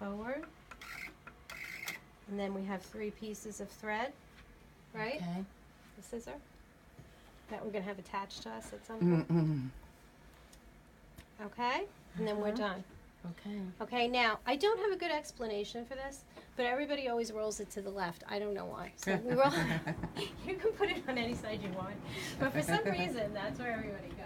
forward. And then we have 3 pieces of thread, right? Okay. The scissor that we're going to have attached to us at some point. Okay? And then we're done. Okay. Okay, now, I don't have a good explanation for this, but everybody always rolls it to the left. I don't know why. So we roll. You can put it on any side you want, but for some reason, that's where everybody goes.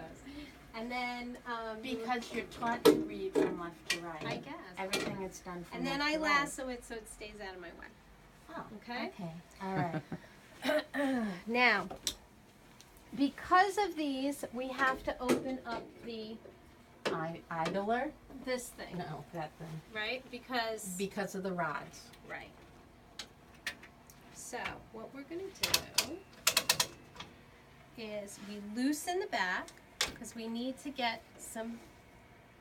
And then Because you're taught to read from left to right. I guess. Everything is done from And then left I to right. lasso it so it stays out of my way. Oh, Okay? Okay. All right. Now, because of these, we have to open up Idler? this thing, No, that thing. right? Because of the rods. Right. So, what we're going to do is we loosen the back because we need to get some.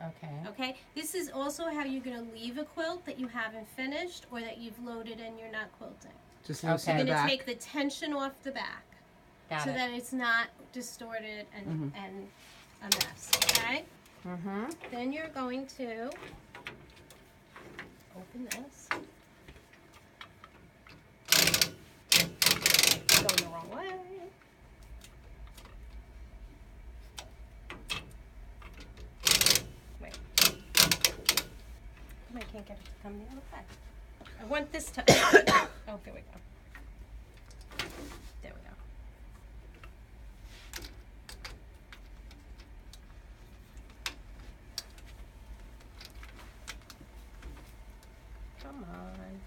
Okay. Okay, this is also how you're going to leave a quilt that you haven't finished or that you've loaded and you're not quilting. Just Okay. loosen You're the going to back. take the tension off the back Got so it. that it's not distorted and a mess. Okay. Mm-hmm. Then you're going to open this. Going the wrong way. Wait. I can't get it to come the other way. I want this to. Oh, there we go. There we go. Come on.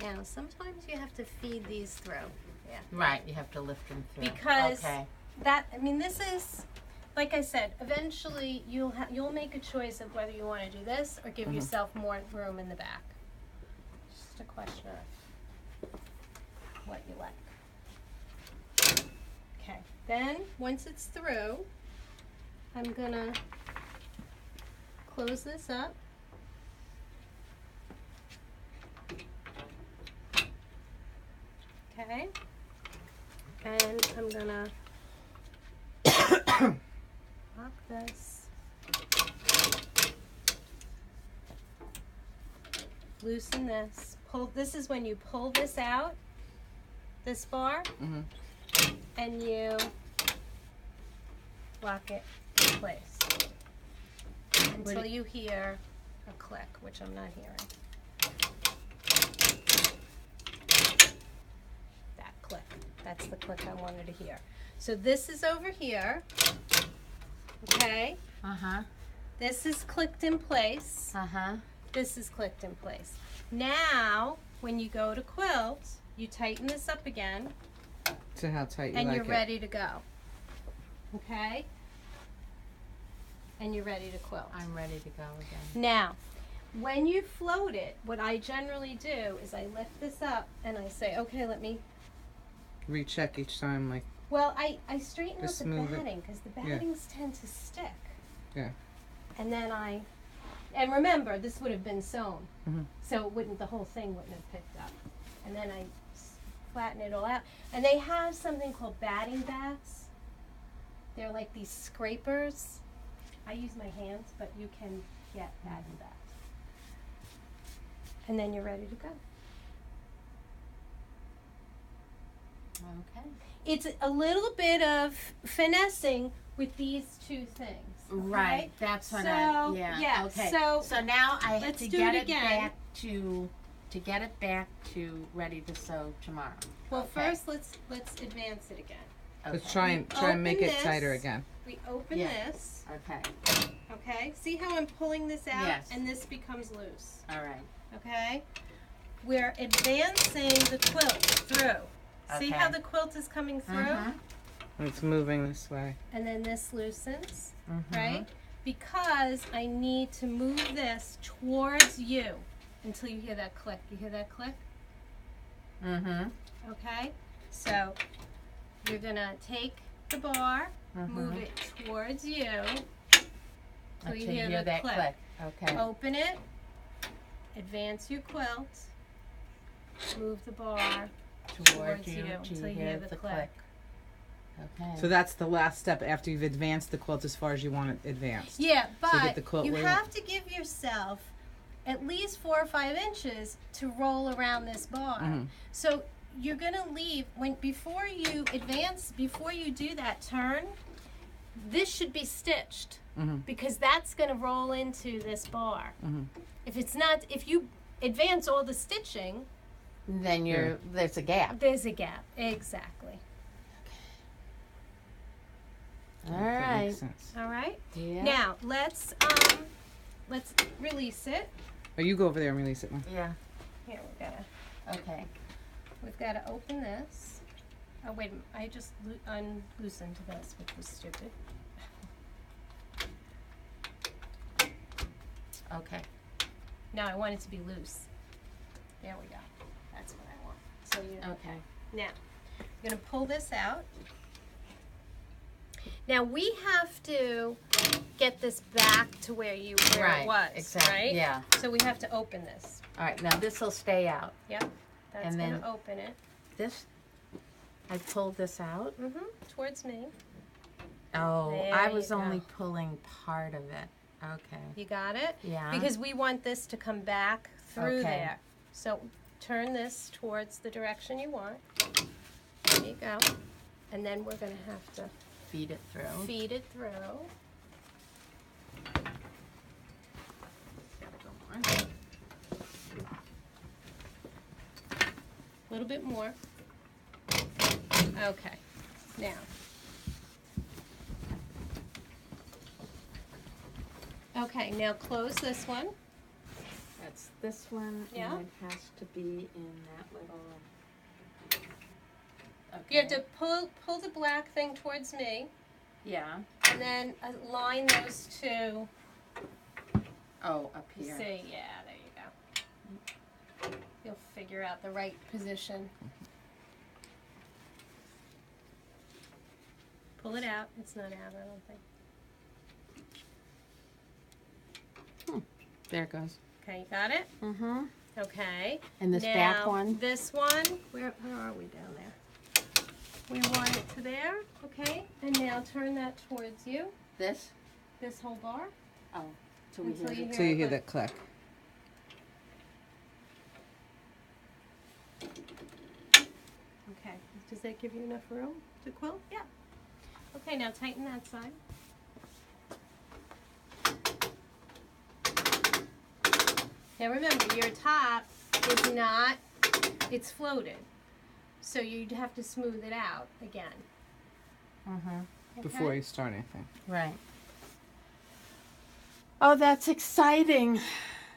Now, sometimes you have to feed these through. Yeah. Right, you have to lift them through. Because Okay. this is, like I said, eventually you'll make a choice of whether you want to do this or give yourself more room in the back. Just a question of what you like. Okay, then once it's through, I'm gonna close this up. Okay, and I'm gonna lock this, loosen this, pull. This is when you pull this out, this bar, and you lock it in place until you hear a click, which I'm not hearing. Click. That's the click I wanted to hear. So this is over here. Okay? Uh-huh. This is clicked in place. Uh-huh. This is clicked in place. Now, when you go to quilt, you tighten this up again To how tight you and like you're it. ready to go. Okay? And you're ready to quilt. I'm ready to go again. Now, when you float it, what I generally do is I lift this up and I say, okay, let me. Recheck each time, like, Well, I straighten out Just the smooth it. batting because the battings tend to stick. yeah. And then and remember, this would have been sewn, Mhm. so the whole thing wouldn't have picked up. And then I flatten it all out. And they have something called batting bats. They're like these scrapers. I use my hands, but you can get batting bats. And then you're ready to go. Okay. It's a little bit of finessing with these two things. Okay? Right. That's what So, yeah, Okay. so now I have let's to do get it it again. back to ready to sew tomorrow. Well, Okay. first let's advance it again. Let's try and make Open it tighter this. again. We open Yeah. this, Okay. okay? See how I'm pulling this out? Yes. And this becomes loose, All right. okay? We're advancing the quilt through. See Okay. how the quilt is coming through? Mhm. It's moving this way. And then this loosens, Mhm. right? Because I need to move this towards you until you hear that click. You hear that click? Mhm. Okay? So you're gonna take the bar, Mhm. move it towards you till you Until hear the that click. Okay. Open it, advance your quilt, move the bar, towards you until you hear the click. Okay. So that's the last step after you've advanced the quilt as far as you want it advanced. Yeah, So you get but the quilt you where you have want. to give yourself at least 4 or 5 inches to roll around this bar. Mhm. So you're gonna leave before you advance, before you do that turn. This should be stitched Mhm. because that's gonna roll into this bar. Mhm. If you advance all the stitching, Then there's a gap. there's a gap. Exactly. All That right. makes sense. All right. Yeah. Now let's release it. Oh, you go over there and release it, Mom. Yeah. Here Okay. we've got to open this. Oh wait a minute, I just unloosened this, which was stupid. Okay. Now I want it to be loose. There we go. That's what I want. So Okay. now I'm gonna pull this out. Now we have to get this back to where it was, Exactly. right? Yeah. So we have to open this. All right. Now this will stay out. Yep. That's And then- gonna open it. This. I pulled this out. Towards me. Oh, There I you was only go. pulling part of it. Okay. You got it? Yeah. Because we want this to come back through Okay. there. So turn this towards the direction you want. There you go. And then we're gonna have to feed it through. feed it through. A little bit more. Okay. Now. Okay, now close this one. That's this one, Yeah. and it has to be in that little. Okay. You have to pull the black thing towards me, Yeah. and then align those two. Oh, up here. See, yeah, there you go. You'll figure out the right position. Pull it out. It's not out, I don't think. There it goes. Okay, you got it? Mm-hmm. Okay. And this now, back one? This one, where are we down there? We want it to there, okay? And now turn that towards you, This? this whole bar. Oh. So we Until hear you the So you hear that click. Okay. Does that give you enough room to quilt? Yeah. Okay, now tighten that side. Now remember, your top is not, it's floated. So you'd have to smooth it out again. Mm-hmm. Okay? Before you start anything. Right. Oh, that's exciting.